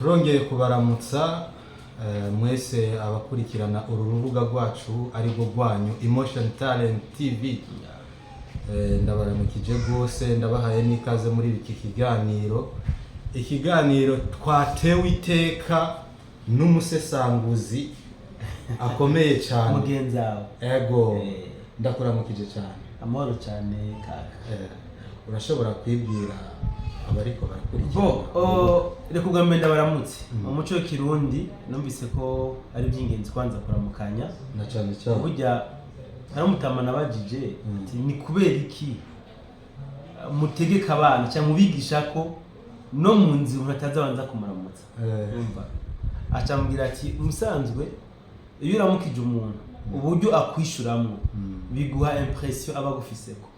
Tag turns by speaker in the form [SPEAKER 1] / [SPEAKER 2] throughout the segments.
[SPEAKER 1] Turongeye kubaramutsa mwese abakurikirana uru rubuga rwacu ari rwo rwanyu Emotion Talent TV. Ndabaramukije gose, ndabahaye n'ikaze muri iki kiganiro. Ikiganiro twatewe iteka n'umusesanguzi akomeye cyane
[SPEAKER 2] mugenzi wawe.
[SPEAKER 1] Ego ndakuramukije cyane.
[SPEAKER 2] Amahoro cyane kaka.
[SPEAKER 1] Urashobora kwibwira abariko barakurikirana?
[SPEAKER 2] Reka ugambe ndabaramutse. Umuco w'ikirundi numvise ko ari by'ingenzi kwanza kuramukanya
[SPEAKER 1] na cyane cyane.
[SPEAKER 2] Burya hari umutama nabajije ati ni kubera iki mutegeka abana cyangwa mubigisha ko no mu nzi umutazabanza kumuramutsa. Umva acambwira ati musanzwe iyo uramukije umuntu uburyo akwishyuramo biguha impression aba gufiseko.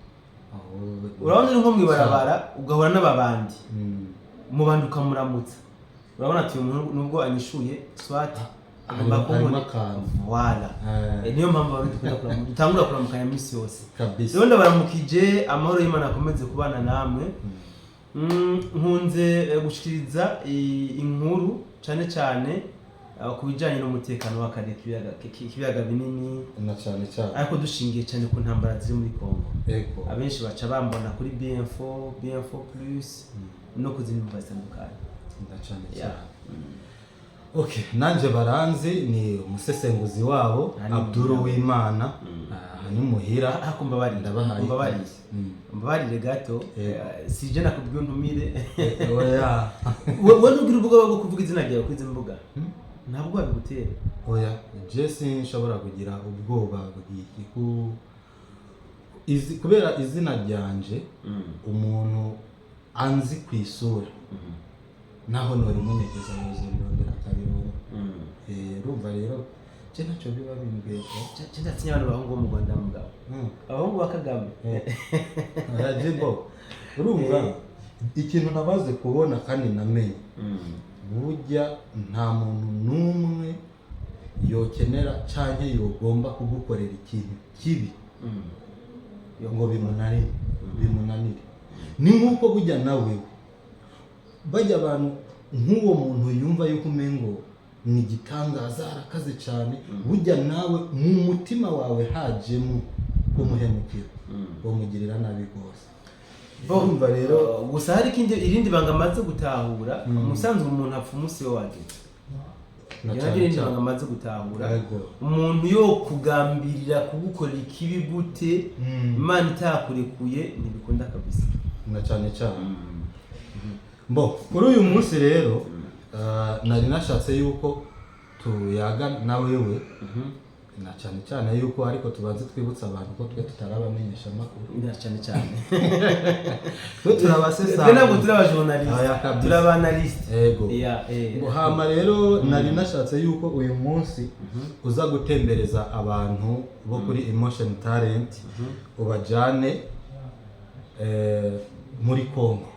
[SPEAKER 2] Urabona ni nko mwibarabara ugahura n'ababandi mu bandi ukamuramutsa, urabona ati umuntu nubwo anyishuye swati agomba kubona wala niyo mpamvu bari dutangura kuramukanya minsi yose kabisa. Rero ndabaramukije, amahoro y'Imana akomeze kubana namwe. Nkunze gushikiriza inkuru cyane cyane kubijanye n'umutekano w'akarere k'ibiyaga binini
[SPEAKER 1] na cyane cyane,
[SPEAKER 2] ariko dushingiye cyane ku ntambara ziri muri Kongo. Abenshi baca bambona kuri BM4 plus no kuzindi mva zitandukanye
[SPEAKER 1] na cyane cyane. Okay, nanje baranzi ni umusesenguzi wabo Abdul Wimana hani muhira
[SPEAKER 2] hakumba bari ndabahaye mbabarire gato sije nakubwiye ntumire
[SPEAKER 1] oya
[SPEAKER 2] wowe nugira uvuga bwo kuvuga izina ryawe kwize mbuga ntabwo babigutera.
[SPEAKER 1] Oya Jesse nshobora kugira ubwoba bw'iki kubera izina ryanje umuntu anzi kwisura naho nori munyegeza muzi birondera kabirungu. Rumva rero je naco biba bimbweko
[SPEAKER 2] je ndatinya abantu bahungu mu Rwanda mugabo abahungu bakagame
[SPEAKER 1] Jebo. Urumva ikintu nabaze kubona kandi namenye burya nta muntu numwe yokenera canke yogomba kugukorera ikintu kibi ngo bimunanire. Ni nkuko burya nawe bajya abantu nk'uwo muntu yumva yuko umengo ni igitangaza arakaze cyane, burya nawe mu mutima wawe hajemo kumuhemukira bomugirira nabi gose.
[SPEAKER 2] Bomba rero gusa hari irindi banga maze gutahura umusanzwe umuntu apfa umunsi we wageze. Irindi banga maze gutahura umuntu yo kugambirira kugukorera ikibi gute Imana itakurekuye ntibikunda kabisa
[SPEAKER 1] na cyane cyane. Kuri uyu munsi rero nari nashatse yuko tuyaga nawe na cyane cyane yuko ariko tubanze twibutsa abantu ko twe tutarabamenyesha amakuru
[SPEAKER 2] na cyane cyane
[SPEAKER 1] twe turabasesa
[SPEAKER 2] ntabwo turabajournalist turabanalist.
[SPEAKER 1] Ngo hama rero nari nashatse yuko uyu munsi uza gutembereza abantu bo kuri Emotion Talent ubajane muri Kongo.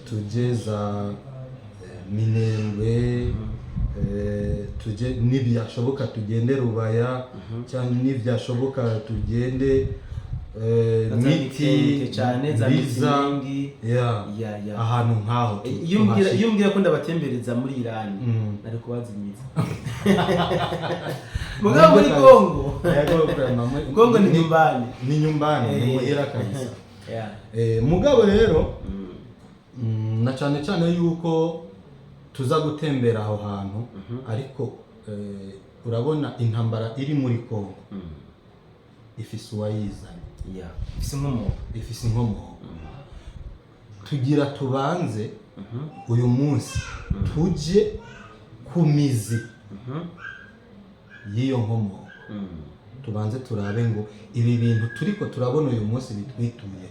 [SPEAKER 1] Tugeza Minembwe, tuje nibyashoboka tugende Rubaya cyane nibyashoboka tugende Miti
[SPEAKER 2] cyane za Mizingi
[SPEAKER 1] ahantu nkaho.
[SPEAKER 2] Iyo mbwira ko ndabatembereza muri Iran nari kubazimiza mugabo muri Kongo Kongo ni nyumbani
[SPEAKER 1] ni muhira kabisa. Mugabo rero na cyane cyane yuko tuza gutembera aho hantu ariko urabona intambara iri muri Kongo ifise uwayizanye ifise inkomoko. Tugira tubanze uyu munsi tuje ku mizi y'iyo nkomoko, tubanze turabe ngo ibi bintu turiko turabona uyu munsi bitwituye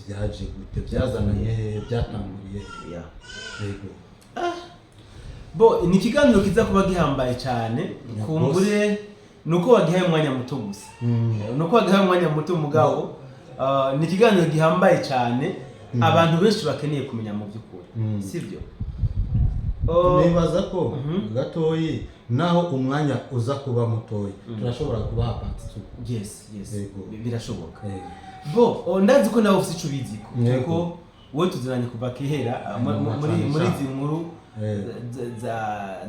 [SPEAKER 1] byaje gute, byazananye he, byatanguriye yego.
[SPEAKER 2] Ni ikiganiro kiza kuba gihambaye cyane kumbure nuko wagihaye umwanya muto gusa nuko wagihaye umwanya muto mugabo ni ikiganiro gihambaye cyane abantu benshi bakeneye kumenya mu by'ukuri sivyo.
[SPEAKER 1] Nibaza ko gatoyi naho umwanya uza kuba mutoyi turashobora kubaha part 2.
[SPEAKER 2] Yes birashoboka. Ndazi ko nawe ufite icyo biziko kuko wowe tuziranye kuva kihera muri izi nkuru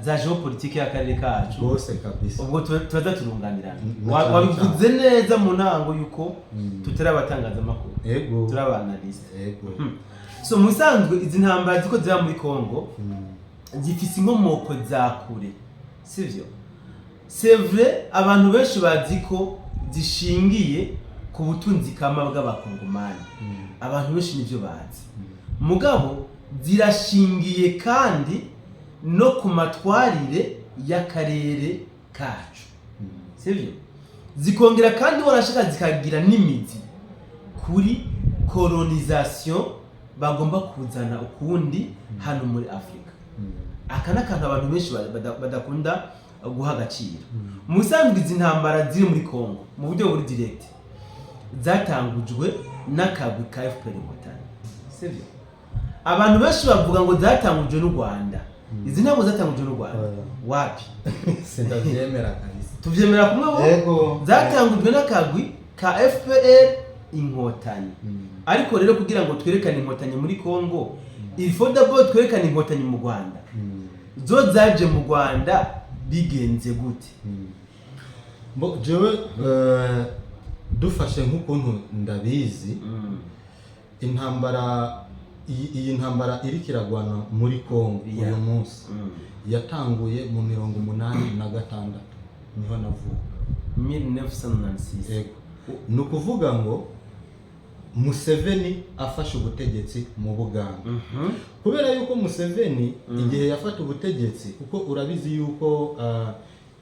[SPEAKER 2] za geopolitique y'akarere kacu
[SPEAKER 1] bose kabisa.
[SPEAKER 2] Ubwo turaza turunganirana. Wabivuze neza mu ntango yuko tutari abatangazamakuru, turi abanaliste. So musanzwe izi ntambara ziko zira muri Kongo zifise inkomoko za kure, sivyo? C'est vrai, abantu benshi bazi ko zishingiye ku butunzi kama bw'abakongomani. Abantu benshi nivyo bazi. Mugabo zirashingiye kandi no ku matwarire y'akarere kacu, sivyo? Zikongera kandi warashaka zikagira n'imizi kuri colonisation bagomba kuzana ukundi hano muri Afrika. Aka nakantu abantu benshi badakunda guha agaciro. Musanzwe izi ntambara ziri muri Kongo mu buryo buri direct zatangujwe n'akagwi ka FPR Inkotanyi, sivyo? Abantu benshi bavuga ngo zatangujwe n'u Rwanda. Izi ntabwo zatangujwe n'u Rwanda. Wapi?
[SPEAKER 1] Sindavyemera kabisa.
[SPEAKER 2] Tuvyemera kumwe bo. Zatangujwe n'akagwi ka FPR Inkotanyi. Ariko rero kugira ngo twerekane inkotanyi muri Kongo, il faut d'abord twerekane inkotanyi mu Rwanda. Zo zaje mu Rwanda bigenze gute?
[SPEAKER 1] Bo jewe dufashe nk'ukuntu ndabizi intambara iyi ntambara iri kiragwana muri Kongo uyu munsi yatanguye mu 86 niho navuka
[SPEAKER 2] 1996.
[SPEAKER 1] Nukuvuga ngo Museveni afashe ubutegetsi mu Buganda. Kubera yuko Museveni igihe yafata ubutegetsi kuko urabizi yuko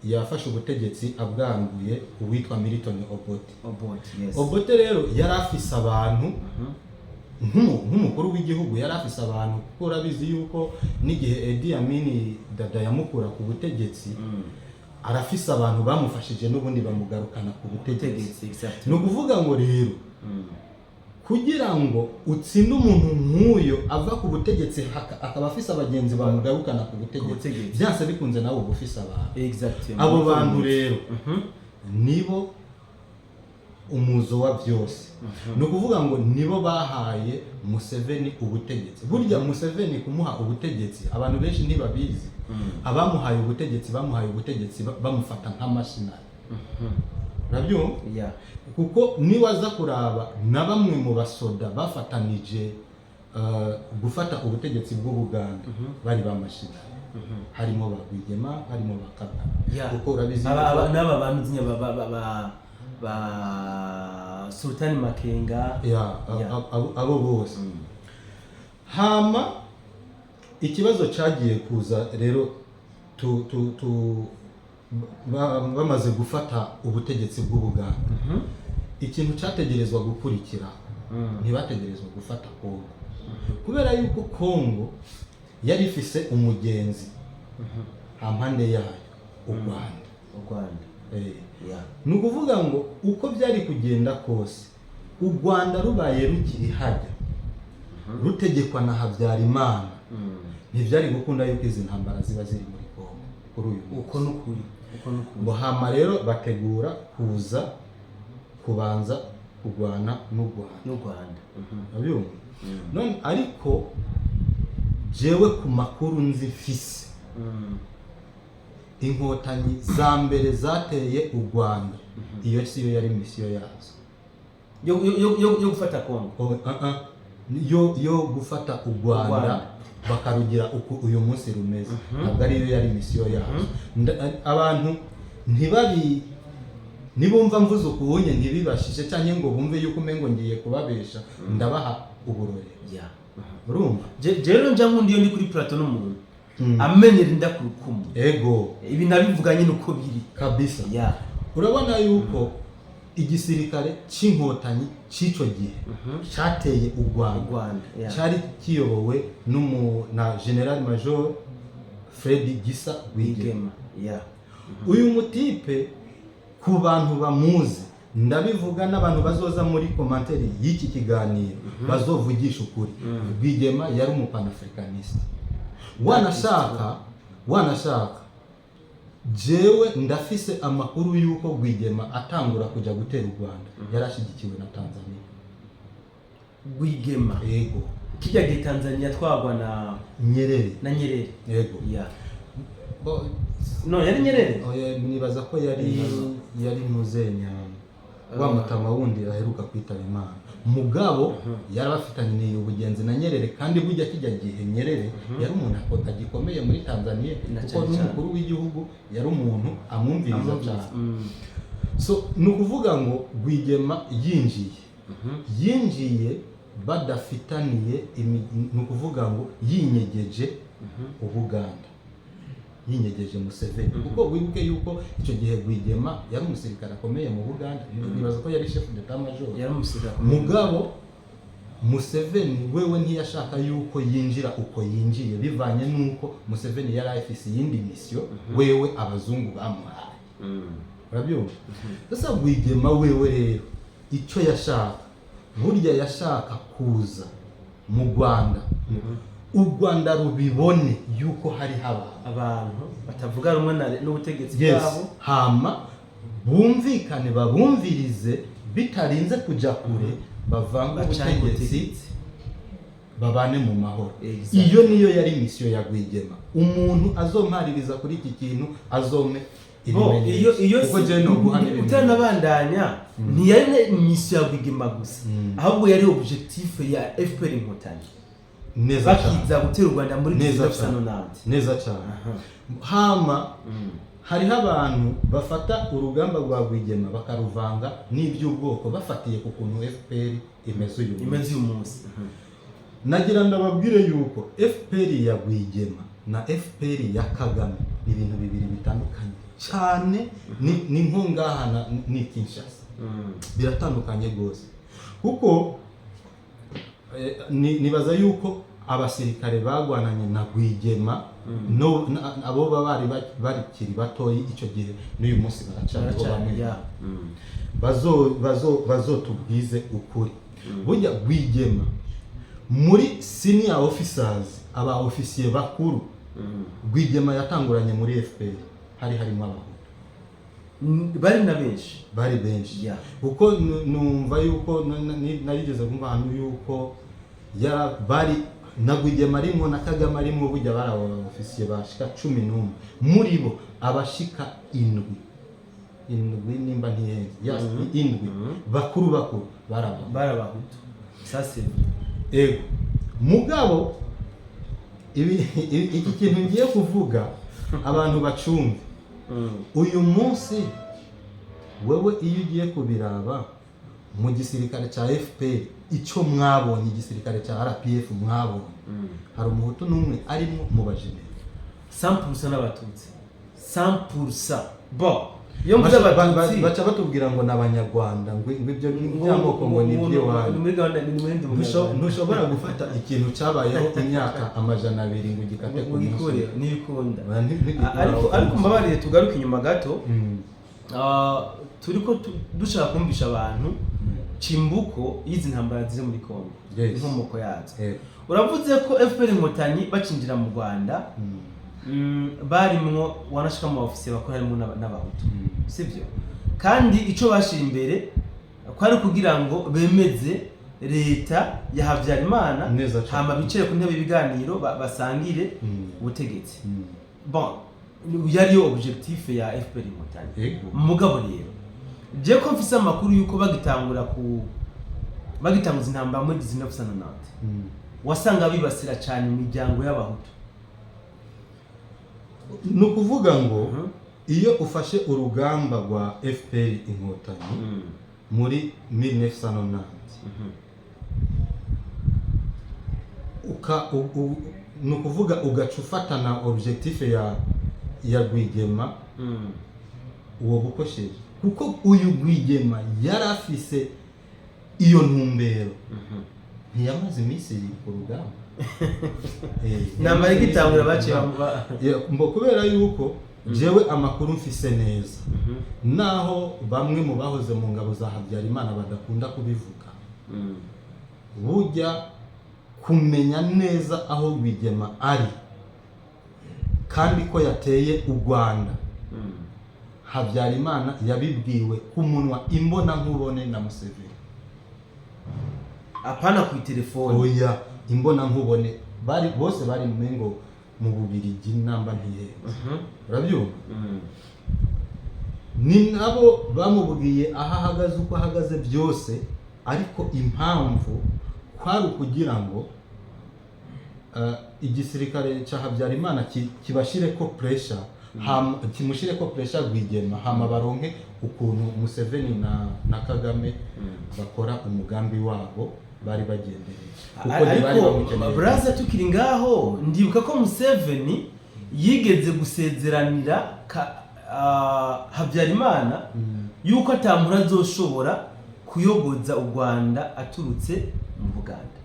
[SPEAKER 1] yafashe ubutegetsi abwanguye uwitwa Milton Obote. Obote rero yari afise abantu nk'umukuru w'igihugu, yari afise abantu kuko urabizi yuko n'igihe Idi Amin Dada yamukura ku butegetsi arafise abantu bamufashije n'ubundi bamugarukana ku butegetsi. No kuvuga ngo rero kugira ngo utsinde umuntu nk'uyo ava ku butegetsi akaba afise abagenzi bamugarukana ku butegetsi, byanse bikunze nawe ubufise abantu. Abo bantu rero nibo umuzo wa byose. No kuvuga ngo nibo bahaye Museveni ubutegetsi. Burya Museveni kumuha ubutegetsi abantu benshi ntibabizi. Abamuhaye ubutegetsi bamuhaye ubutegetsi bamufata nk'amashinari. Nabyo kuko niwaza kuraba na bamwe mu basoda bafatanije gufata ubutegetsi bw'u Buganda bari bamashinari. Harimo Bagwigema, harimo Bakabaka. Kuko urabizi
[SPEAKER 2] n'aba bantu zinya ba Sultan Makenga,
[SPEAKER 1] abo bose. Hama ikibazo cyagiye kuza rero bamaze gufata ubutegetsi bw'u Buganda. Ikintu cyategerezwa gukurikira ntibategerezwa gufata Kongo, kubera yuko Kongo yari ifise umugenzi hampande yayo u Rwanda. Nukuvuga ngo uko byari kugenda kose u Rwanda rubaye rukiri hajya rutegekwa na Habyarimana, ntibyari gukunda yuko izi ntambara ziba ziri muri Kongo kuri uyu
[SPEAKER 2] uko n'ukuri.
[SPEAKER 1] Ngo hama rero bategura kuza kubanza kurwana n'u Rwanda. Abyumva? None ariko jewe ku makuru nzi mfise inkotanyi za mbere zateye u Rwanda, iyo siyo yari misiyo yazo
[SPEAKER 2] yo gufata Kongo.
[SPEAKER 1] Yo gufata u Rwanda bakarugira uko uyu munsi rumeze. Ntabwo ariyo yari misiyo yazo. Abantu nibumva mvuze ukubunye ntibibashije cyane ngo bumve yuko umengo ngiye kubabesha, ndabaha uburore. Urumva?
[SPEAKER 2] Rero njya nkundi yo ndi kuri plateau n'umuntu amenyera inda ku rukumu. Ibi nabivuga nyine uko biri
[SPEAKER 1] kabisa. Urabona yuko igisirikare cy'inkotanyi c'ico gihe cyateye u Rwanda cyari kiyobowe na General Major Fred Gisa Rwigema. Uyu mutipe ku bantu bamuzi, ndabivuga n'abantu bazoza muri commentaire y'iki kiganiro bazovugisha ukuri, Rwigema yari umupanafricaniste. Wanashaka jewe ndafise amakuru yuko Rwigema atangura kuja gutera u Rwanda yarashigikiwe na Tanzania.
[SPEAKER 2] Rwigema kijya gihe Tanzania twagwa na Nyerere
[SPEAKER 1] yego
[SPEAKER 2] no yari Nyerere
[SPEAKER 1] nibaza ko yari muzenya wa mutama wundi aheruka kwitaba Imana mugabo yarabafitanye ubugenzi na Nyerere kandi bujya kijya gihe Nyerere yari umuntu agikomeye muri Tanzania kuko n'umukuru w'igihugu yari umuntu amwumviriza cyane so nukuvuga ngo Rwigema yinjiye badafitaniye nukuvuga ngo yinyegeje Ubuganda yinyegeje Museveni kuko wibuke yuko icyo gihe Rwigema yari umusirikare akomeye mu Buganda nibaza ko yari chef d'état major
[SPEAKER 2] yari umusirikare
[SPEAKER 1] mugabo Museveni wewe ntiyashaka yuko yinjira uko yinjiye bivanye nuko Museveni yari afise yindi mission wewe abazungu bamuhaye urabyumva sasa Rwigema wewe rero icyo yashaka burya yashaka kuza mu Rwanda u Rwanda rubibone yuko hari
[SPEAKER 2] abantu batavuga rumwe n'ubutegetsi bwabo
[SPEAKER 1] hama bumvikane babumvirize bitarinze kujya kure bavanga ubutegetsi babane mu mahoro iyo niyo yari mission ya Rwigema umuntu azompaririza kuri iki kintu azome
[SPEAKER 2] iyo utanabandanya ntiyari mission ya Rwigema gusa ahubwo yari objectif ya FPR Inkotanyi
[SPEAKER 1] neza
[SPEAKER 2] bakiza gutera u Rwanda muri 1990
[SPEAKER 1] neza cyane hama hariho abantu bafata urugamba rwa Rwigema bakaruvanga n'iby'ubwoko bafatiye ku kuntu FPR imeze uyu munsi nagira ndababwire yuko FPR ya Rwigema na FPR ya Kagame ni ibintu bibiri bitandukanye cyane ni nko ngaha ni Kinshasa biratandukanye gose kuko nibaza yuko abasirikare bagwananye na Rwigema abo bari kiri batoyi icyo gihe n'uyu munsi baracariho bamwe bazotubwize ukuri burya Rwigema muri senior officers aba officier bakuru Rwigema yatanguranye muri FPR harimo abahutu bari benshi kuko numva yuko narigeze kumva hano yuko bari na Rwigema arimo na Kagame arimo bujya barawo officier bashika 11 muri bo abashika 7 nimba ntiyenze indwi bakuru
[SPEAKER 2] barabahutu sase
[SPEAKER 1] mugabo iki kintu ngiye kuvuga abantu bacumve uyu munsi wewe iyo ugiye kubiraba mu gisirikare cya FPR icyo mwabonye igisirikare cya RPF mwabonye hari umuhutu n'umwe arimo mu bajenera
[SPEAKER 2] 100% n'abatutsi 100%
[SPEAKER 1] iyo mvuze abatutsi baca batubwira ngo n'abanyarwanda ngo ibyo by'amoko ngo nibyo wanyu ntushobora gufata ikintu cyabayeho imyaka 200 ngo gikate ku
[SPEAKER 2] musore n'ibikunda ariko mbabarire tugaruke inyuma gato turiko dushaka kumvisha abantu chimbuko y'izi ntambara ziri muri Kongo inkomoko yazo uravuze ko FPR Inkotanyi bacinjira mu Rwanda barimwo wanashika mu ofisiye bakora harimo n'abahutu sivyo kandi ico bashira imbere kwari kugira ngo bemeze leta ya Habyarimana hama bicere ku ntebe ibiganiro basangire ubutegetsi yari yo objectif ya FPR Inkotanyi mugabo rero je ko mfise amakuru yuko bagitanguza intambara muri 1990 wasanga bibasira cyane imiryango y'abahutu
[SPEAKER 1] nukuvuga ngo iyo ufashe urugamba rwa FPR Inkotanyi muri 1990 nukuvuga ugacufatana objectif ya Rwigema uwo gukosheje kuko uyu Rwigema yarafise iyo ntumbero ntiyamaze iminsi ku rugamba
[SPEAKER 2] nambara igitangura bace
[SPEAKER 1] mbo kubera yuko jewe amakuru mfise neza naho bamwe mu bahoze mu ngabo za Habyarimana badakunda kubivuga burya kumenya neza aho Rwigema ari kandi ko yateye u Rwanda Habyarimana yabibwiwe ku munwa imbona nkubone na Museveni
[SPEAKER 2] apana ku telefone
[SPEAKER 1] oya imbona nkubone bose bari mengo mu Bubirigi namba ntiye urabyumva ni nabo bamubwiye aho ahagaze uko ahagaze byose, ariko impamvu kwari ukugira ngo igisirikare cya Habyarimana kibashire ko pressure, kimushire ko pressure Rwigema, hama baronke ukuntu Museveni na Kagame bakora umugambi wabo bari bagendereye.
[SPEAKER 2] Ariko braza tukiri ngaho ndibuka ko Museveni yigeze gusezeranira Habyarimana yuko atamuntu azoshobora kuyogoza u Rwanda aturutse mu Buganda.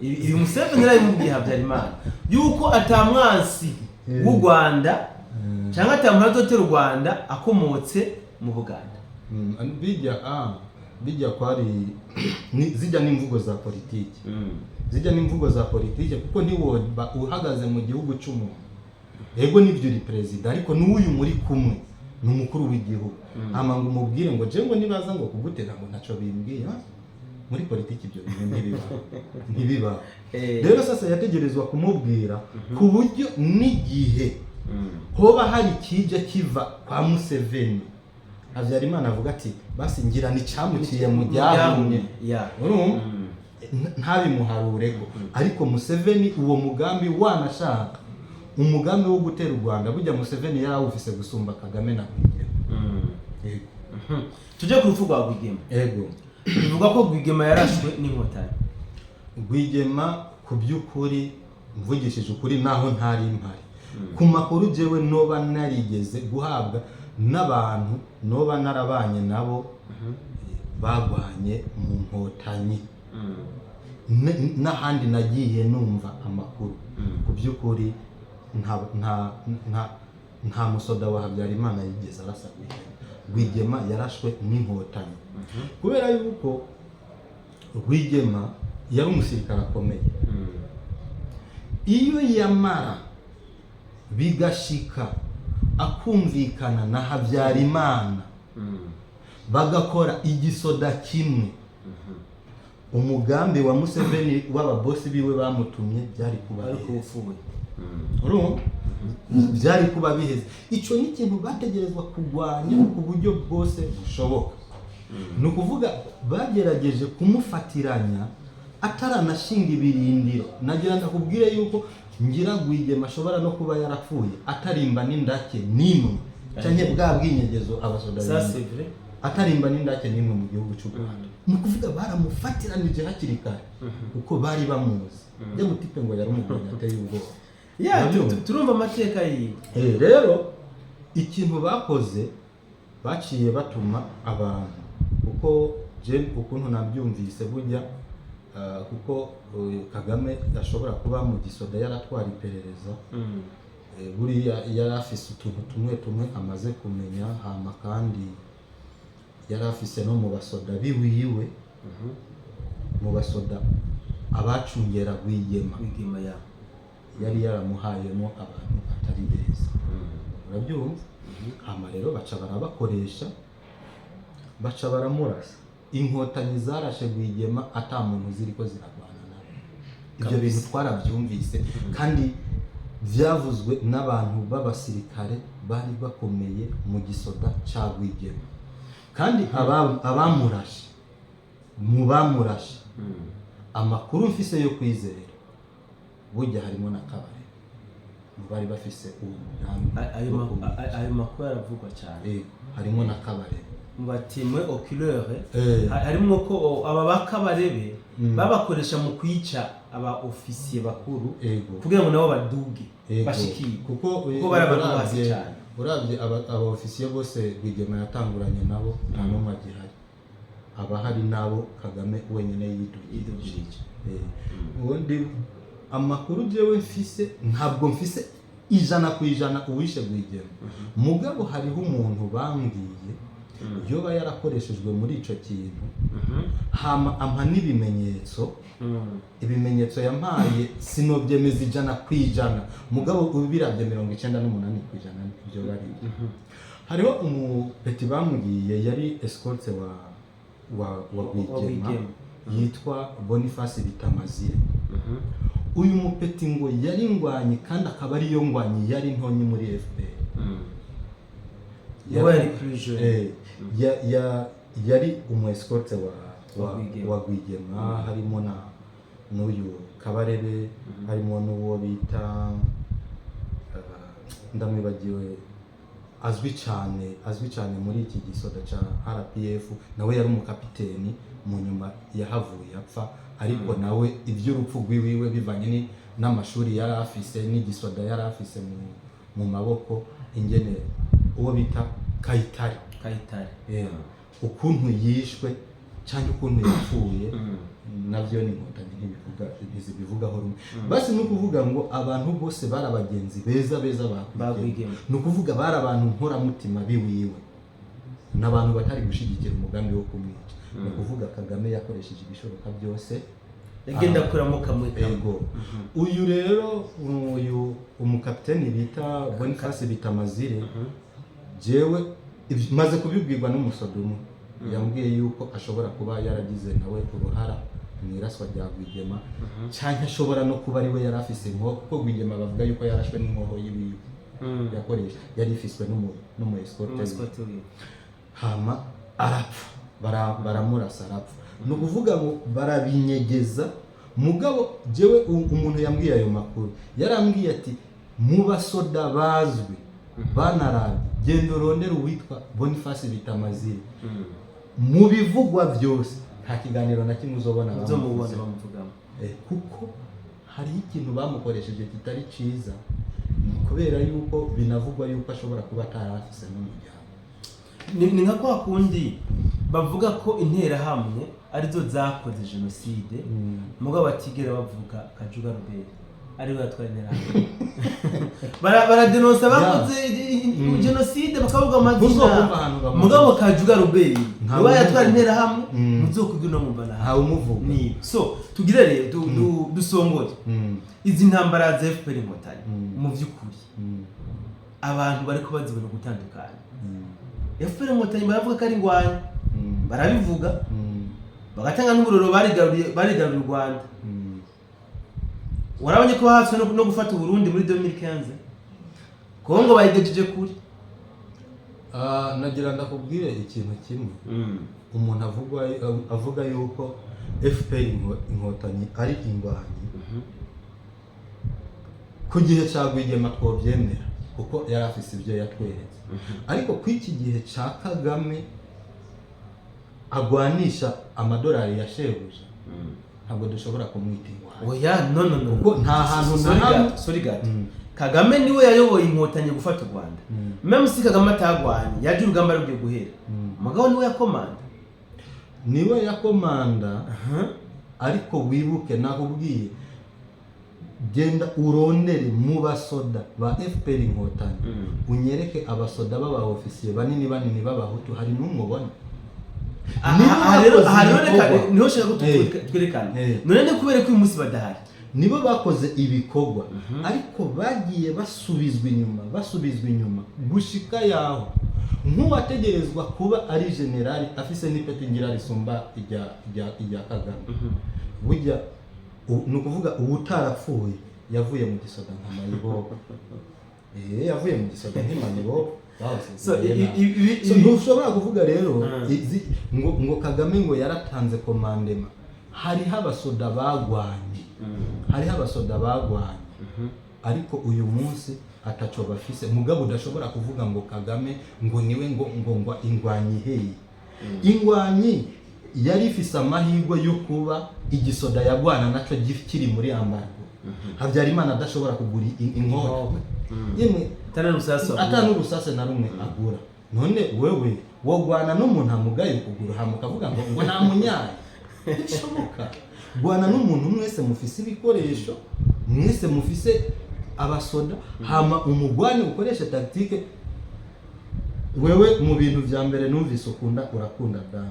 [SPEAKER 2] Ibi Museveni yarabimubwiye Habyarimana yuko atamwansi w'u Rwanda cyangwa atamuntu azotera u Rwanda akomotse mu Buganda.
[SPEAKER 1] Bijya kwari zijya n'imvugo za politiki, zijya n'imvugo za politiki kuko niwo uhagaze mu gihugu cy'umuntu, yego nibyo uri perezida, ariko n'uyu muri kumwe n'umukuru w'igihugu, ngo umubwire ngo je ngo nibaza ngo kugutera ngo ntaco bimbwiye. Muri politiki ibyo bintu ntibiba. Rero sasa yategerezwa kumubwira ku buryo n'igihe hoba hari kije kiva kwa Museveni, Habyarimana avuga ati basi ngira ni cyamuciye mu byahumye, ntabimuharurego. Ariko Museveni uwo mugambi wanashaka umugambi wo gutera u Rwanda, burya Museveni yarawufise gusumba Kagame na Rwigema.
[SPEAKER 2] Yego. Tujye ku rupfu rwa Rwigema.
[SPEAKER 1] Yego.
[SPEAKER 2] Bivuga ko Rwigema yarashwe n'inkotanyi.
[SPEAKER 1] Rwigema ku by'ukuri mvugishije ukuri naho ntari impari, ku makuru jewe noba narigeze guhabwa n'abantu noba narabanye nabo bagwanye mu nkotanyi, n'ahandi nagiye numva amakuru, ku by'ukuri nta musoda wa Habyarimana yigeze arasa Rwigema yarashwe n'inkotanyi. Kubera yuko Rwigema yari umusirikare akomeye, iyo yamara bigashika akumvikana na Habyarimana bagakora igisoda kimwe, umugambi wa Museveni w'ababosi biwe bamutumye byari kuba byari kuba biheze. Icyo ni ikintu bategerezwa kurwanya ku buryo bwose bushoboka. Ni ukuvuga bagerageje kumufatiranya ataranashinga ibirindiro. Nagira ndakubwire yuko ngira Rwigema ashobora no kuba yarapfuye atarimba n'indake nimwe, cyane bwa bwinyegezo abasoda atarimba n'indake nimwe mu gihugu cy'u Rwanda. Ni ukuvuga baramufatiranije hakiri kare kuko bari bamuzi. Njye mutipe ngo yari umugabo ateye ubwoba.
[SPEAKER 2] Turumva amateka yiwe.
[SPEAKER 1] Rero ikintu bakoze baciye batuma abantu, kuko je ukuntu nabyumvise burya kuko Kagame ashobora kuba mu gisoda yaratwara iperereza, buriya yari afise utuntu tumwe amaze kumenya, hama kandi yari afise no mu basoda biwiwe, mu basoda abacungera Rwigema yari yaramuhayemo abantu atari beza. Urabyumva? Hama rero baca barabakoresha, baca baramurasa. Inkotanyi zarashe Rwigema ata muntu ziriko ziragwana nawe. Ibyo bintu twarabyumvise kandi byavuzwe n'abantu b'abasirikare bari bakomeye mu gisoda cya Rwigema. Kandi abamurashe mu bamurashe amakuru mfise yo kwizera burya harimo na Kabare bari bafise uwo mugambi.
[SPEAKER 2] Ayo makuru aravugwa cyane.
[SPEAKER 1] Harimo na Kabare
[SPEAKER 2] batimwe oculeur, harimo ko aba bakabarebe babakoresha mu kwica aba officier bakuru kugira ngo nabo baduge bashikire, kuko barabazi cyane.
[SPEAKER 1] Urabye aba officier bose Rwigema yatanguranye nabo nta numwe agihari, aba hari nabo Kagame wenyine yidugije. Ubundi amakuru jewe mfise ntabwo mfise 100% uwishe Rwigema, mugabo hariho umuntu bambwiye yoba yarakoreshejwe muri ico kintu, hama ampa n'ibimenyetso. Ibimenyetso yampaye sinobyemeza 100%, mugabo ubirabye 98% ibyo bari. Hariho umupeti bambwiye yari escorte wa Rwigema, yitwa Boniface Bitamazire. Uyu mupeti ngo yari ngwanyi kandi akaba ari yo ngwanyi yari ntonyi muri FPR. Yari umu escorte wa Rwigema, harimo na n'uyu Kabarebe, harimo n'uwo bita ndamwibagiwe azwi cyane muri iki gisoda ca RPF, nawe yari umukapiteni mu nyuma yahavuye apfa, ariko nawe iby'urupfu rwiwiwe bivanye n'amashuri yari afise n'igisoda yari afise mu maboko, ingene uwo bita Kayitare ukuntu yishwe cyangwa ukuntu yapfuye navyo ni inkotanyi ntibivugaho rumwe. Basi no kuvuga ngo abantu bose bari abagenzi beza bakwigema, no kuvuga bari abantu nkoramutima biwiwe n'abantu batari gushigikira umugambi wo kumwica. No kuvuga Kagame yakoresheje ibishoboka byose
[SPEAKER 2] yagenda kuramo kamwe.
[SPEAKER 1] Uyu rero umukapiteni bita Boniface Bitamazire, jewe maze kubibwirwa n'umusodo umwe yambwiye yuko ashobora kuba yaragize nawe uruhara mu iraswa rya Rwigema, cyangwa ashobora no kuba ariwe yari afise inkoho, kuko Rwigema bavuga yuko yarashwe n'inkoho yiwiwe yakoresha, yari ifiswe n'umu escorte, hama arapfa, baramurasa arapfa. No kuvuga ngo barabinyegeza. Mugabo jewe umuntu yambwiye ayo makuru yarambwiye ati mu basoda bazwi banarabi gendo rondera uwitwa Boniface Bitamazire, mu bivugwa byose nta kiganiro na kimwe uzobona
[SPEAKER 2] bamuvugamo,
[SPEAKER 1] kuko hari ikintu bamukoresheje kitari ciza, kubera yuko binavugwa yuko ashobora kuba atarafise n'umuryango.
[SPEAKER 2] Ni nka kwa kundi bavuga ko interahamwe arizo zakoze jenoside, mugabo batigera bavuga Kajuga Robert ari we yatwaye interahamwe. Baradenonsa bakoze jenoside bakavuga amazina, mugabo Kajuga Robert niwe yatwaye interahamwe, muzokugira no mumvana
[SPEAKER 1] ha umuvuga.
[SPEAKER 2] So tugire rero dusongoye izi ntambara za FPR inkotanyi mu by'ukuri abantu bari kubazibona gutandukana. FPR inkotanyi baravuga ko ari ngwanya, barabivuga bagatanga n'uburoro barigaruriye u Rwanda. Warabonye ko hatswe no gufata Burundi muri 2015, Kongo bayigejeje kuri.
[SPEAKER 1] Nagira ndakubwire ikintu kimwe. Umuntu avuga yuko FPR inkotanyi ari ingwanyi, ku gihe cya Rwigema twobyemera kuko yari afise ibyo yatweretse, ariko ku iki gihe cya Kagame agwanisha amadolari ya shebuja, ntabwo dushobora kumwita ingwanyi.
[SPEAKER 2] Oya no
[SPEAKER 1] kuko nta hantu
[SPEAKER 2] sorry gato Kagame niwe yayoboye inkotanyi gufata u Rwanda. Même si Kagame atagwanye yaje urugamba rugiye guhera, mugabo niwe yakomanda. Ariko wibuke nakubwiye, genda urondere mu basoda ba FPR inkotanyi, unyereke abasoda baba ofisiye banini b'abahutu, hari n'umubona. Niho shaka twerekana none kubera ko uyu munsi badahari,
[SPEAKER 1] nibo bakoze ibikorwa, ariko bagiye basubizwa inyuma gushika yaho nk'uwategerezwa kuba ari generali afise n'ipeti ngira risumba ijya Kagame. Burya ni ukuvuga ubutarapfuye yavuye mu gisoda nka Mayibobo. Yavuye mu gisoda nk'Mayibobo. So ntushobora kuvuga rero ngo Kagame ngo yaratanze komandema. Hariho abasoda bagwanye, ariko uyu munsi ataco bafise. Mugabo udashobora kuvuga ngo Kagame ngo niwe ngo ingwanyi heyi. Ingwanyi yari ifise amahirwe yo kuba igisoda yagwana naco kiri muri ambargo. Habyarimana adashobora kugura inkoho yemwe atanu rusase na rumwe agura. None wewe wogwana n'umuntu amugaye kugura hamukavuga ngo nta munyaye. Bishoboka gwana n'umuntu mwese mufise ibikoresho, mwese mufise abasoda, hama umugwani ukoresha tactique. Wewe mu bintu vya mbere numvise urakunda dame.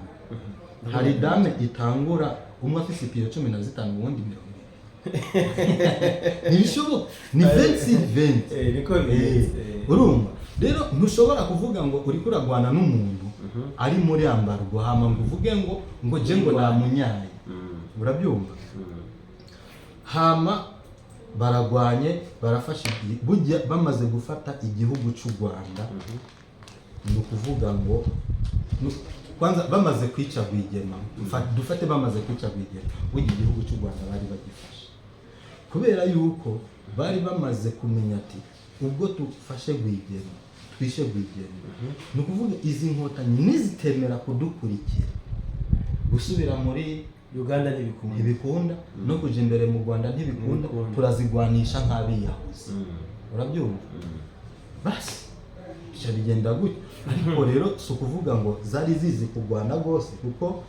[SPEAKER 1] Hari dame itangura umwe afise ipiro 15 ubundi 20. Nibishoboka ni 20
[SPEAKER 2] niko
[SPEAKER 1] urumva rero ntushobora kuvuga ngo uri kuragwana n'umuntu ari muri ambargo hama ngo uvuge ngo je ngo namunyaye. urabyumva hama baragwanye barafasha burya bamaze gufata igihugu cy'u Rwanda ni ukuvuga ngo kwanza bamaze kwica Rwigema dufate bamaze kwica Rwigema burya igihugu cy'u Rwanda bari bagifashe kubera yuko bari bamaze kumenya ati ubwo tufashe Rwigema twishe Rwigema ni ukuvuga izi nkotanyi nizitemera kudukurikira gusubira muri
[SPEAKER 2] Uganda
[SPEAKER 1] ntibikunda no kuja imbere mu Rwanda ntibikunda turazigwanisha nk'abiyahuzi urabyumva basi cyo bigenda gutyo ariko rero si ukuvuga ngo zari zizi kugwana gose kuko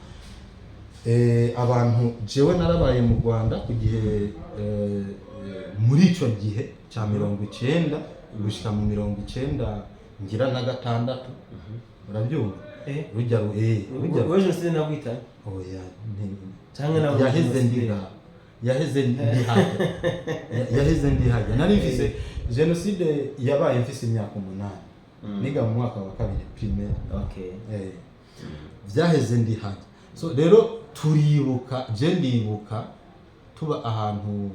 [SPEAKER 1] abantu jewe narabaye mu Rwanda ku gihe muri ico gihe cya 90 gushika mu 90 ngira na gatandatu urabyumva rujya
[SPEAKER 2] wewe se nabwita
[SPEAKER 1] oya
[SPEAKER 2] cyangwa nawe
[SPEAKER 1] yaheze ndihaga nari mfise genocide yabaye mfise imyaka 8 niga mu mwaka wa 2 primaire byaheze ndihaga so rero turibuka je ndibuka tuba ahantu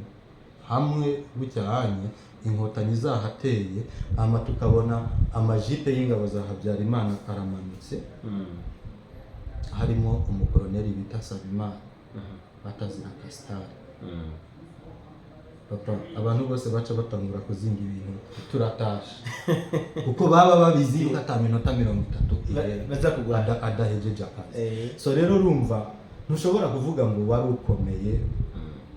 [SPEAKER 1] hamwe bucyahanye inkotanyi zahateye ama tukabona amajipe y'ingabo za Habyarimana aramanutse harimo umukoloneli bita Sabimana batazira Kastari papa abantu bose baca batangura kuzinga ibintu turatasha kuko baba babizi yuko ata minota 30
[SPEAKER 2] baza kugwada
[SPEAKER 1] adahejeje akazi so rero urumva ntushobora kuvuga ngo wari ukomeye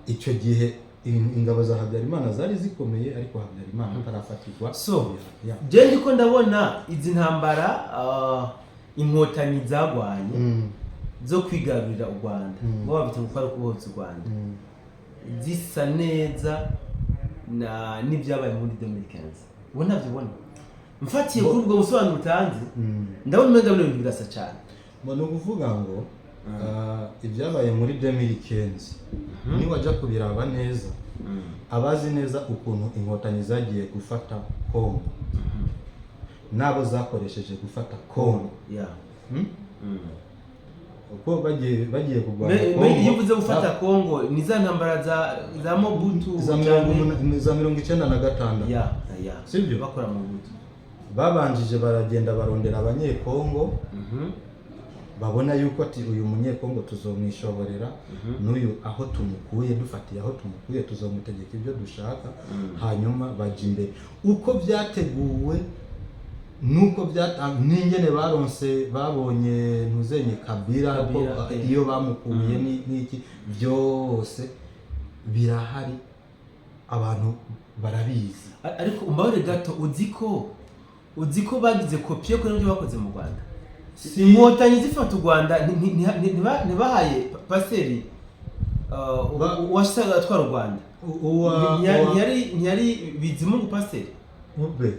[SPEAKER 1] icyo gihe ingabo za Habyarimana zari zikomeye ariko Habyarimana atarafatirwa
[SPEAKER 2] so je ndiko ndabona izi ntambara inkotanyi zagwanye zo kwigarurira u Rwanda bo babita gukora kuboza u Rwanda zisa neza na n'ibyabaye muri 2015 ubona byibona mfatiye kuri ubwo busobanuro utanze ndabona umenga bino bintu birasa cyane
[SPEAKER 1] mbona kuvuga ngo ibyabaye muri 2015 ni wajya kubiraba neza abazi neza ukuntu inkotanyi zagiye gufata Kongo nabo zakoresheje gufata Kongo uko bagiye kugwana
[SPEAKER 2] Kongo iyo uvuze gufata Kongo ni za ntambara za Mobutu
[SPEAKER 1] za 1996 sibyo
[SPEAKER 2] bakora Mobutu
[SPEAKER 1] babanjije baragenda barondera abanyekongo babona yuko ati uyu munyekongo tuzomwishoborera n'uyu aho tumukuye dufatiye aho tumukuye tuzomutegeka ibyo dushaka hanyuma baje imbere uko byateguwe nuko n'ingene baronse babonye ntuzenye Kabila iyo bamukuye n'iki byose birahari abantu barabizi
[SPEAKER 2] ariko umbare gato uziko bagize kopie ko n'ibyo bakoze mu Rwanda inkotanyi zifata u Rwanda ntibahaye paseri washaga atwara u Rwanda ntiyari bizimungu paseri
[SPEAKER 1] ube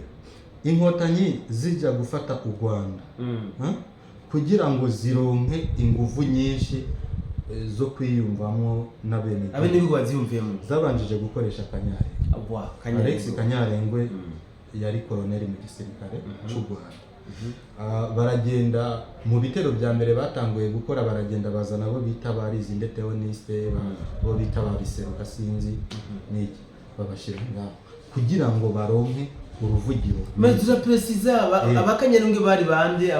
[SPEAKER 1] inkotanyi zijya gufata u Rwanda kugira ngo zironke ingufu nyinshi zo kwiyumvamo n'abene
[SPEAKER 2] n'ibigo baziyumvemo
[SPEAKER 1] zabanjije gukoresha Kanyarengwe Alex Kanyarengwe yari koloneli mu gisirikare cy'u Rwanda baragenda mu bitero bya mbere batanguye gukora baragenda bazana bo bita barizi ndeteoniste bo bita babiseruka sinzi niki babashira ngaho kugira ngo baronke uruvugiro
[SPEAKER 2] metuza precisa abakanyarengwe bari bande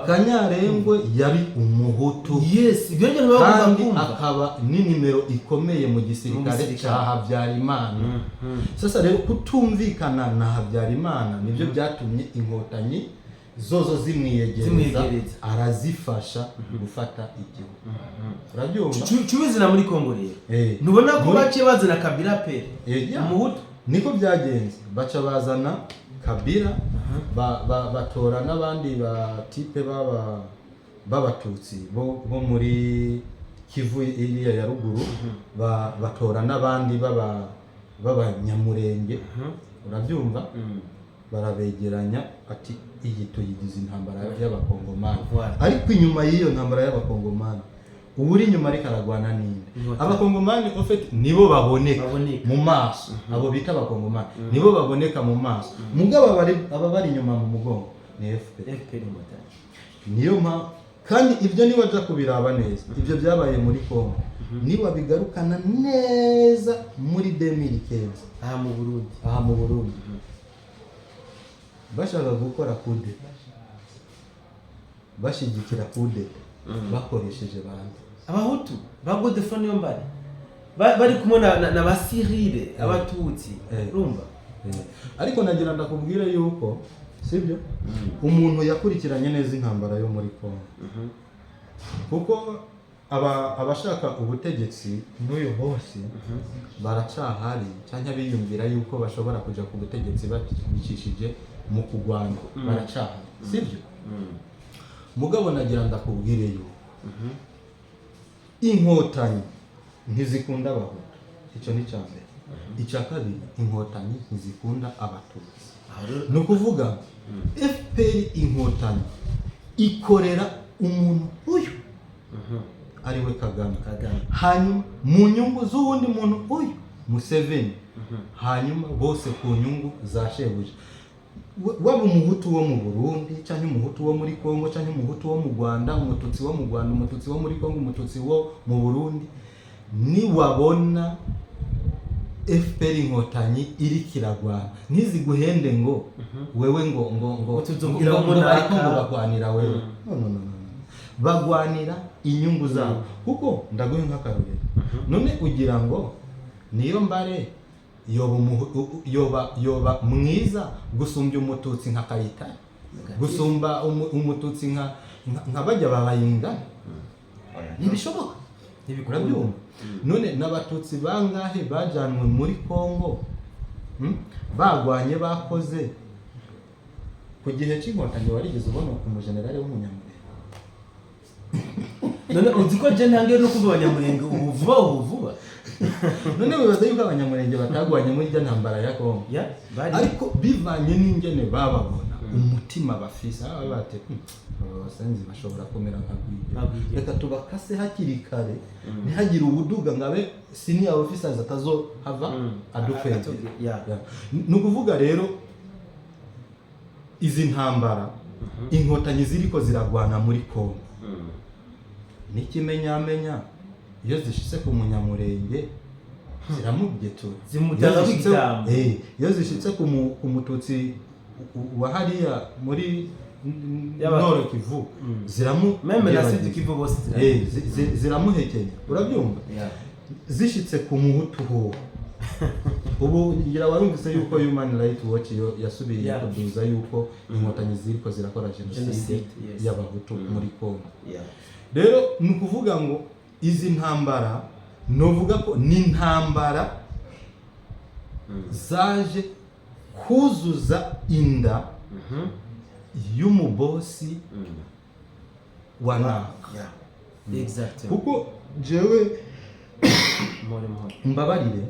[SPEAKER 1] Kanyarengwe yari umuhutu
[SPEAKER 2] yes ibyo nje bagomba kumva
[SPEAKER 1] akaba ni nimero ikomeye mu gisirikare cya Habyarimana sasa rero kutumvikana na Habyarimana nibyo byatumye inkotanyi zozo zimwiyegereza arazifasha gufata igihugu urabyumva
[SPEAKER 2] cyubizina muri Kongo rero ntubona ko baciye bazana Kabila pe umuhutu
[SPEAKER 1] niko byagenze baca bazana Kabila batora n'abandi ba type b'abatutsi bo muri Kivu iriya ya ruguru batora n'abandi b'abanyamurenge urabyumva barabegeranya ati iyi tuyigize intambara y'abakongomani ariko inyuma y'iyo ntambara y'abakongomani uri inyuma ariko aragwana ninde abakongomani en fait nibo baboneka mu maso abo bita abakongomani nibo baboneka mu maso mugabo aba bari inyuma mu mugongo ni FPR
[SPEAKER 2] mutari
[SPEAKER 1] niyo kandi ibyo niba aja kubiraba neza ibyo byabaye muri Kongo niba bigarukana neza muri 2015 aha mu Burundi bashaka gukora kude bashigikira kude bakoresheje bande
[SPEAKER 2] abahutu bagodefone yombare bari kumwe na basirire abatutsi urumva
[SPEAKER 1] ariko nagira ndakubwira yuko sibyo umuntu yakurikiranye neza intambara yo muri Kongo kuko abashaka ubutegetsi n'uyu bose baracahari cyangwa biyumvira yuko bashobora kuja ku butegetsi bicishije mu kugwana baracahari sibyo mugabo nagira ndakubwire yuko inkotanyi ntizikunda abahutu icyo ni cyambere icya kabiri inkotanyi ntizikunda abatutsi no kuvuga FPR inkotanyi ikorera umuntu uyu ari we Kagame hanyuma mu nyungu z'uwundi muntu uyu Museveni hanyuma bose ku nyungu za shebuja waba umuhutu wo mu Burundi cyangwa umuhutu wo muri Kongo cyangwa umuhutu wo mu Rwanda umututsi wo mu Rwanda umututsi wo muri Kongo umututsi wo mu Burundi ni wabona FPR inkotanyi iri kiragwana ntiziguhende ngo wewe ngo
[SPEAKER 2] tuzugira umuntu
[SPEAKER 1] ariko ngo bagwanira wewe no bagwanira inyungu zabo kuko ndaguye nk'akarugero none ugira ngo niyo mbare yoba mwiza gusumbya umututsi nka Kayitare gusumba umututsi nka bajya babayingana ntibishoboka urabyumva none n'abatutsi bangahe bajanwe muri Kongo bagwanye bakoze ku gihe cy'inkotanyi warigeze ubona umujenerali w'umunyamurenge
[SPEAKER 2] none uzi ko je ntangiye no kuva abanyamurenge ubu vuba
[SPEAKER 1] none wibaza yuko abanyamurenge batagwanye muri rya ntambara ya Kongo ariko bivanye n'ingene bababona umutima bafise bate abasenzi bashobora kumera nk'agwije reka tubakase hakiri kare ntihagire ubuduga ngabe senior officers atazohava adufengera nukuvuga rero izi ntambara inkotanyi ziriko ziragwana muri Kongo nikimenyamenya iyo zishitse ku munyamurenge ziramubyetura
[SPEAKER 2] zimutaza kwitamba
[SPEAKER 1] iyo zishitse ku mututsi wa hariya muri Nord Kivu
[SPEAKER 2] meme na Sud Kivu bose
[SPEAKER 1] ziramuhekenya urabyumva zishitse ku muhutu ho ubu ngira warumvise yuko Human Rights Watch yasubiriye kuduza yuko inkotanyi ziriko zirakora genocide y'abahutu muri Kongo rero nukuvuga ngo izi ntambara novuga ko ni ntambara zaje kuzuza inda y'umubosi wa naka kuko jewe mbabarire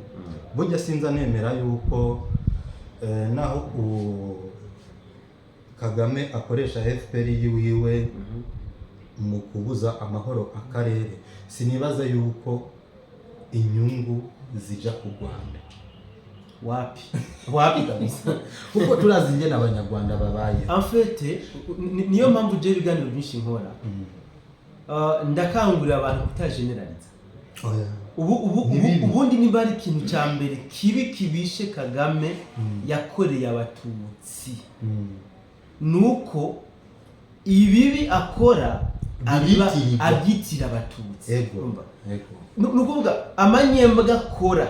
[SPEAKER 1] burya sinza nemera yuko naho Kagame akoresha FPR yiwe mu kubuza amahoro akarere sinibaza yuko inyungu zija ku Rwanda
[SPEAKER 2] wapi kabisa
[SPEAKER 1] kuko turazi nge n'abanyarwanda babaye
[SPEAKER 2] en fait niyo mpamvu je biganiro byinshi nkora ndakangurira abantu kutageneraliza ubundi niba ari ikintu cya mbere kibishe Kagame yakoreye abatutsi nuko ibibi akora agitira abatutsi nukuvuga amanyembwa akora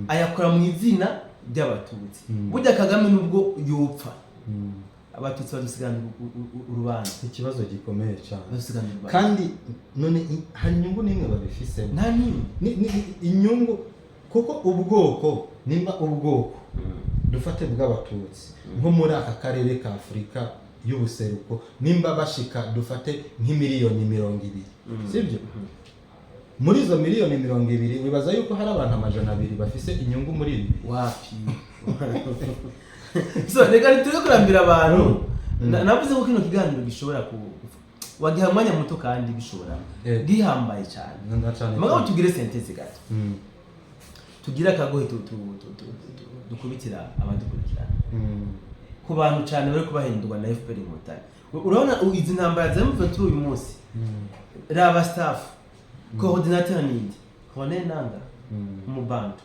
[SPEAKER 2] ayakora mu izina ry'abatutsi burya Kagame nubwo yopfa abatutsi badusigana urubanza
[SPEAKER 1] ikibazo gikomeye cyane kandi none hari inyungu nimwe babifise
[SPEAKER 2] nta nimwe
[SPEAKER 1] inyungu kuko ubwoko nimba ubwoko dufate bw'abatutsi nko muri aka karere ka Afurika y'ubuseruko nimba bashika dufate nk'imiliyoni 200 sibyo muri izo miliyoni 200 wibaza yuko hari abantu 200 bafise inyungu muri ibi
[SPEAKER 2] wapi so reka turi kurambira abantu navuze ko kino kiganiro gishobora wagiha mwanya muto kandi bishobora gihambaye cyane mugabo tugire sentence gato tugira akagohe dukubitira abadukurikirana ku bantu cyane bari kubahindurwa na FPR Inkotanyi. Urabona izi ntambara za M23 uyu munsi raba staff coordinateur ninde René Nanga umubantu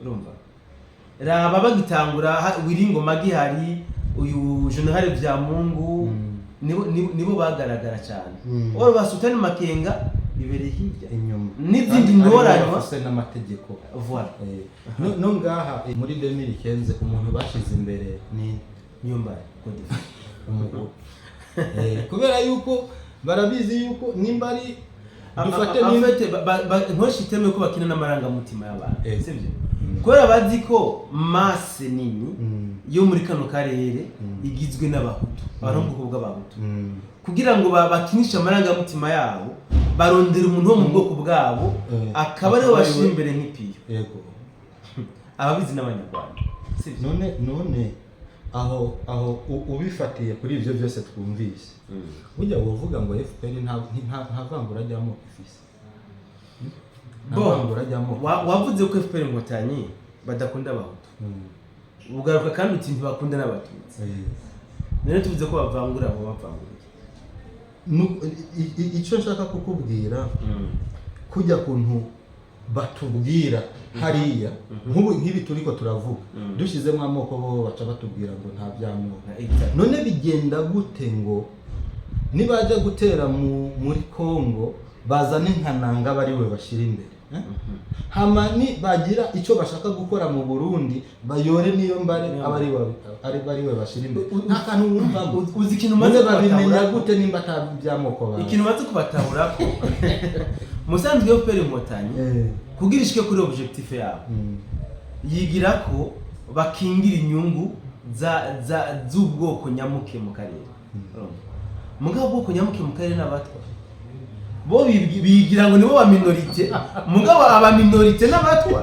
[SPEAKER 2] urumva raba bagitangura wiringo magihari uyu General Vyamungu nibo bagaragara cyane oro basutani Makenga bibere hirya
[SPEAKER 1] inyuma
[SPEAKER 2] n'izindi ntoranywa
[SPEAKER 1] se n'amategeko
[SPEAKER 2] voilà
[SPEAKER 1] no ngaha muri 2015 umuntu bashize imbere ni
[SPEAKER 2] Niyombare
[SPEAKER 1] umugabo kubera yuko barabizi yuko nimba ari dufate nkoshiteme ko bakina n'amaranga mutima y'abantu sivyo kubera bazi ko masse nini yo muri kano karere igizwe n'abahutu abarongo bw'abahutu kugira ngo bakinisha amaranga mutima yabo barondera umuntu wo mu bwoko bwabo akaba ariwe bashira imbere nk'ipiyo yego
[SPEAKER 2] ababizi n'abanyarwanda
[SPEAKER 1] sivyo none aho ubifatiye kuri ivyo byose twumvise burya wovuga ngo FPR nta vangura ry'amoko ifise
[SPEAKER 2] wavuze ko FPR Inkotanyi badakunda abahutu ugaruka kandi uti ntibakunda n'abatutsi none tuvuze ko bavangura abo bavangura
[SPEAKER 1] icyo nshaka kukubwira kujya kuntu batubwira hariya nk'ibi turiko turavuga dushizemo amoko bo baca batubwira ngo nta byamoko none bigenda gute ngo nibaje gutera muri Kongo bazane nkananga bari we bashira imbere hamani bagira icyo bashaka gukora mu Burundi bayore niyo mbare bari we bashira imbere nta kantu wumva
[SPEAKER 2] uzi ikintu maze
[SPEAKER 1] babimenya gute nimba atabyamoko ba
[SPEAKER 2] ikintu maze kubatahura ko musanzwe yo FPR Inkotanyi kugira ishike kuri objectif yabo yigira ko bakingira inyungu z'ubwoko nyamuke mu karere mugabo ubwoko nyamuke mu karere n'abatwa bo bigira ngo nibo ba minorite mugabo aba minorite n'abatwa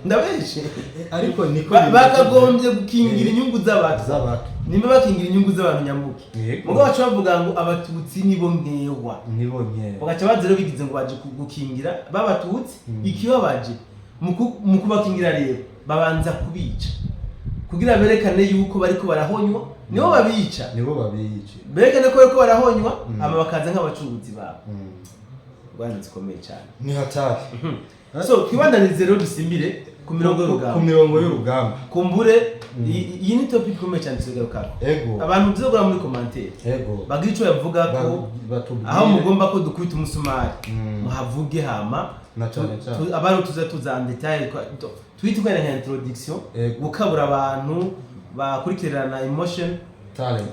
[SPEAKER 2] ndabeshe
[SPEAKER 1] ariko niko
[SPEAKER 2] bakagombye gukingira inyungu z'abatwa nimba bakingira inyungu z'abantu nyamuke mugabo baca bavuga ngo abatutsi nibo nkewa bagaca bazero bigize ngo baje gukingira babatutsi ikibabaje mu kubakingira rero babanza kubica kugira berekane yuko bariko barahonywa nibo babica berekane ko bariko barahonywa aba bakaza nk'abacuruzi babo Rwanda zikomeye cyane
[SPEAKER 1] ni hatari
[SPEAKER 2] so twibandanize rero dusimbire ku mirongo y'urugamba kumbure iyi ni topic ikomeye cyane tugaruka abantu bizogora muri commentaire bagira ico yavuga ko aho mugomba ko dukubita umusumari muhavuge hama abantu tuza en detail twitwara nka introduction gukabura abantu bakurikirana Emotion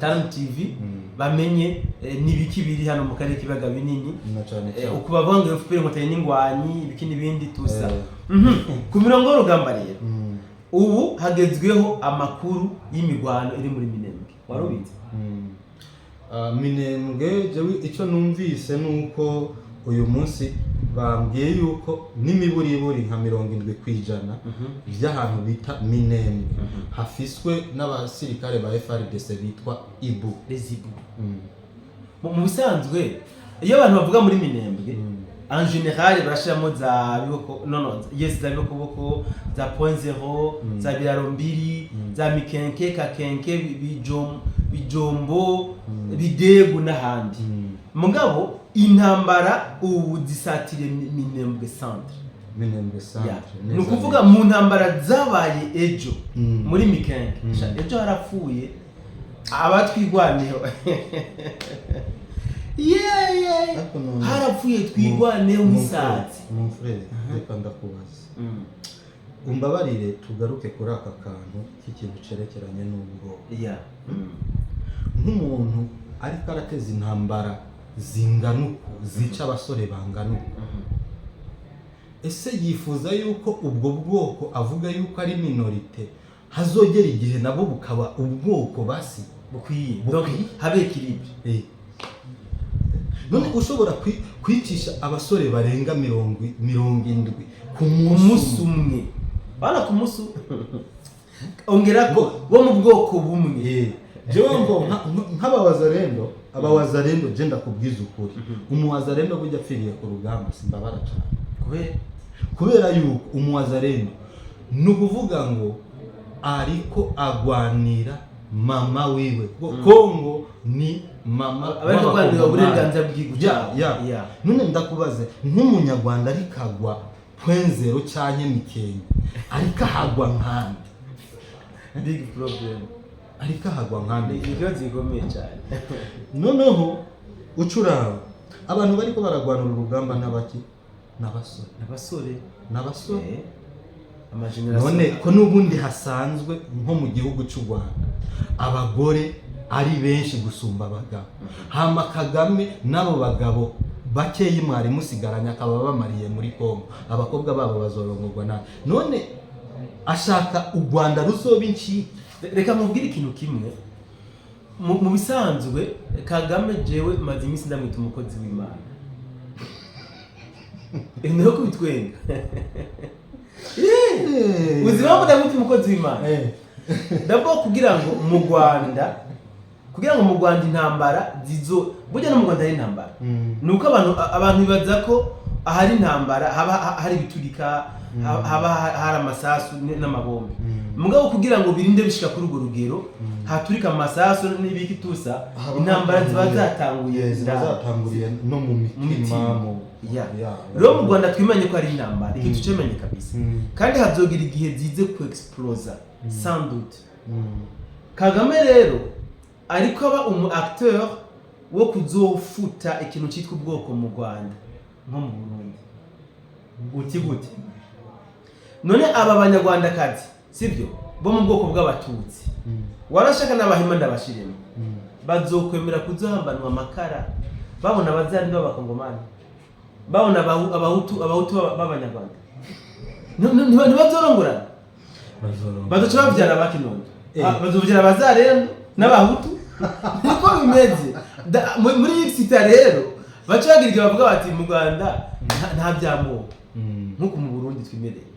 [SPEAKER 2] Talent TV bamenye nibiki biri hano mu karere kibaga binini ukubavanga FPR Inkotanyi n'ingwanyi ibiki nibindi tusa ku mirongo y'urugamba rero ubu hagezweho amakuru y'imigwano iri muri Minembwe warubize
[SPEAKER 1] Minembwe jewe icyo numvise nuko uyu munsi bambwiye yuko n'imiburiburi nka 70% by'ahantu bita Minembwe hafiswe n'abasirikare ba FARDC bitwa Ibu
[SPEAKER 2] mu bisanzwe iyo abantu bavuga muri Minembwe en général barashiramo za biboko za biboko za point zero za biraro mbiri za mikenke kakenke bijombo bidegu n'ahandi mugabo intambara ubu zisatire Minembwe centre ni ukuvuga mu ntambara zabaye ejo muri mikenke ejo harapfuye abatwigwaneho harapfuye twigwaneho nk'isazi
[SPEAKER 1] mon frère reka ndakubaza umbabarire tugaruke kuri aka kantu k'ikintu cerekeranye n'ubwo nk'umuntu ariko arateza intambara zinganuko zica abasore banganuko ese yifuza yuko ubwo bwoko avuga yuko ari minorite hazogera igihe nabo bukaba ubwoko basi
[SPEAKER 2] bukwiye habe equilibre
[SPEAKER 1] none ushobora kwicisha abasore barenga 70 ku munsi umwe
[SPEAKER 2] bana ku munsi ongera ko bo mu bwoko bumwe
[SPEAKER 1] jewe ngo abawazarendo je ndakubwiza ukuri umuwazarendo bujya apfiriye ku rugamba simbabara cyane kubera yuko umuwazarendo nukuvuga ngo ariko agwanira mama wiwe. Kongo ni mama
[SPEAKER 2] abarwanira uburenganzira bw'igihugu.
[SPEAKER 1] None ndakubaze nk'umunyarwanda arikagwa Pwenzero cyanye Mikenge ariko hagwa nkande
[SPEAKER 2] big problem,
[SPEAKER 1] ariko hagwa nkande
[SPEAKER 2] ikibazo gikomeye cyane.
[SPEAKER 1] Noneho ucuraho abantu bariko baragwanura urugamba n'abaki n'abasore none ko n'ubundi hasanzwe nko mu gihugu cy'u Rwanda abagore ari benshi gusumba abagabo, hama Kagame n'abo bagabo bakeyi mwari musigaranya akaba bamariye muri Kongo, abakobwa babo bazorongorwa nabi. None ashaka u Rwanda ruzoba inchi.
[SPEAKER 2] Reka mubwire ikintu kimwe, mu bisanzwe Kagame jewe maze iminsi ndamwita umukozi w'Imana. Niho kubitwenga. Uzima ngo ndamwita umukozi w'Imana. Ndabwo kugira ngo mu Rwanda intambara zizo burya no mu Rwanda ari intambara. Nuko abantu bibaza ko ahari intambara hari biturika, haba hari amasasu n'amabombe. Mugabo kugira ngo birinde bishika kuri urwo rugero haturika amasasu n'ibiki tusa, intambara zatanguriye
[SPEAKER 1] no mu mitima.
[SPEAKER 2] Rero mu Rwanda twimanye ko ari intambara, ikintu cemenye kabisa. Kandi hazogira igihe zize ku exploser sans doute. Kagame rero ariko aba acteur wo kuzofuta ikintu cyitwa ubwoko mu Rwanda nko mu Burundi. Gute none aba banyarwanda kazi sibyo bo mu bwoko bw'abatutsi warashaka n'abahima ndabashiremo bazokwemera kuzohambanwa amakara babona abazandi b'abakongomani babona abahutu b'abanyarwanda ntibazorongorana bazoca babyara bakinondo bazobyara abazarendo n'abahutu niko bimeze muri iyi sita rero baca bagira bavuga bati mu Rwanda nta byamoko nkuko mu Burundi twimereye.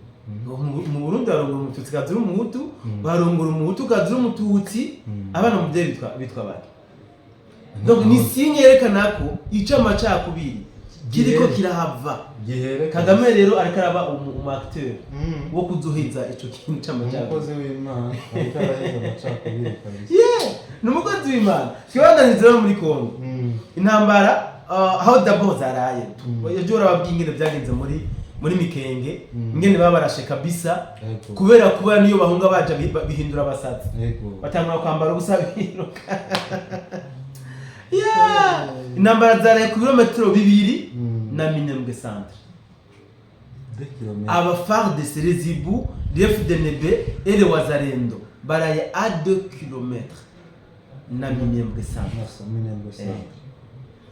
[SPEAKER 2] Mu Burundi barongora umututsi kazira umuhutu, barongora umuhutu kazira umututsi, abana mu bye bitwa bati. Donc ni signe yerekana ko icama cyakubiri kiriko kirahava. Kagame rero ariko araba acteur wo kuzoheza ico kintu cyama cyakubiri.
[SPEAKER 1] Umukozi w'Imana ariko araheza amacakubiri kabisa.
[SPEAKER 2] N'umukozi w'Imana kibandanizero muri Kongo. Intambara aho d'abord zaraye. Yajora babwingene byagenze muri Mikenge ingene babarashe kabisa kubera niyo bahunga baje bihindura abasazi batangura kwambara ubusa biruka. Intambara zaraye ku birometero 2 na Minembwe centre. Aba FARDC Rezibu, FDNB et le Wazalendo baraye à 2 km na Minembwe centre.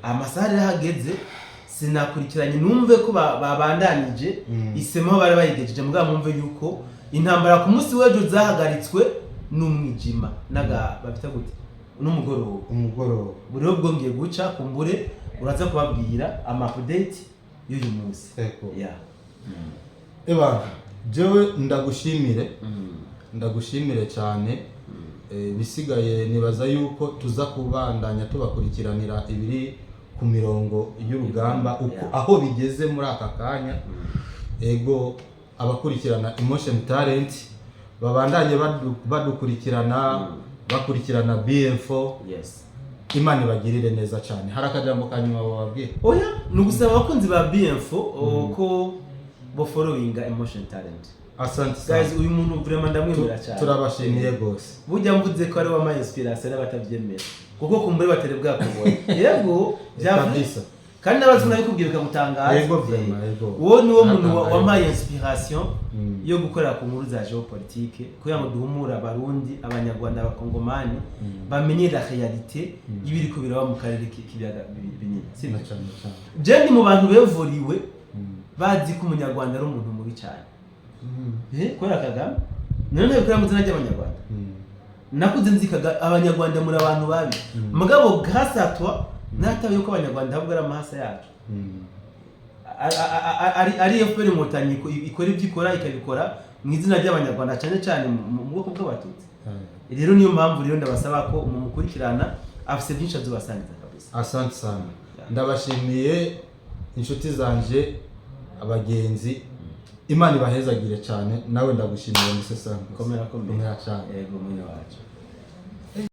[SPEAKER 2] Amasare hageze sinakurikiranye numve ko babandanije isemo bari bayigejeje mbwa mumve yuko intambara ku munsi wejo zahagaritswe n'umwijima naga babita gute umugoroba buri bwongeye guca kumbure uraza kubabwira ama update y'uyu munsi.
[SPEAKER 1] Jewe ndagushimire cyane. Bisigaye nibaza yuko tuza kubandanya tubakurikiranira ibiri ku mirongo y'urugamba uko aho bigeze muri aka kanya. Ego abakurikirana Emotion Talent babandanye badukurikirana bakurikirana BM4. Imana ibagirire neza cyane. Hari akajambo kanyuma bababwiye?
[SPEAKER 2] Oya nugusaba abakunzi ba BM4 ko bo following Emotion Talent.
[SPEAKER 1] Asante
[SPEAKER 2] guys, uyu muntu vraiment ndamwemera cyane.
[SPEAKER 1] Turabashimiye gose.
[SPEAKER 2] Burya mvuze ko ari wa my inspiration n'abatabyemera. Kuko kumbure batere bwakubonye. Yego byavisa. Kandi nabazi nabikubwiye bikamutangaza.
[SPEAKER 1] Yego vraiment yego.
[SPEAKER 2] Wo ni wo muntu wa my inspiration yo gukora ku nkuru za geopolitique kugira ngo duhumura abarundi abanyarwanda abakongomani bamenye la réalité y'ibiri ko biraba mu karere k'ibiyaga binini.
[SPEAKER 1] Sina cyane.
[SPEAKER 2] Je ndi mu bantu bevuriwe bazi ko umunyarwanda ari umuntu mubi cyane. Kora Kagame none bikora mu zina ry'abanyarwanda. Nakuze nzikaga abanyarwanda muri abantu babi. Mugabo grâce à toi natawe yuko abanyarwanda ahubwo ari amahasa yacu. Ari FPR Inkotanyi ikora ibyikora ikabikora mu izina ry'abanyarwanda cyane cyane mu bwoko bw'abatutsi. Rero niyo mpamvu rero ndabasaba ko umukurikirana afise byinshi azubasangiza kabisa.
[SPEAKER 1] Asante sana. Ndabashimiye inshuti zanje abagenzi. Imana ibahezagire cyane nawe ndagushimiye Mr. Sam.
[SPEAKER 2] Komera
[SPEAKER 1] cyane.
[SPEAKER 2] Yego mwenye wacu.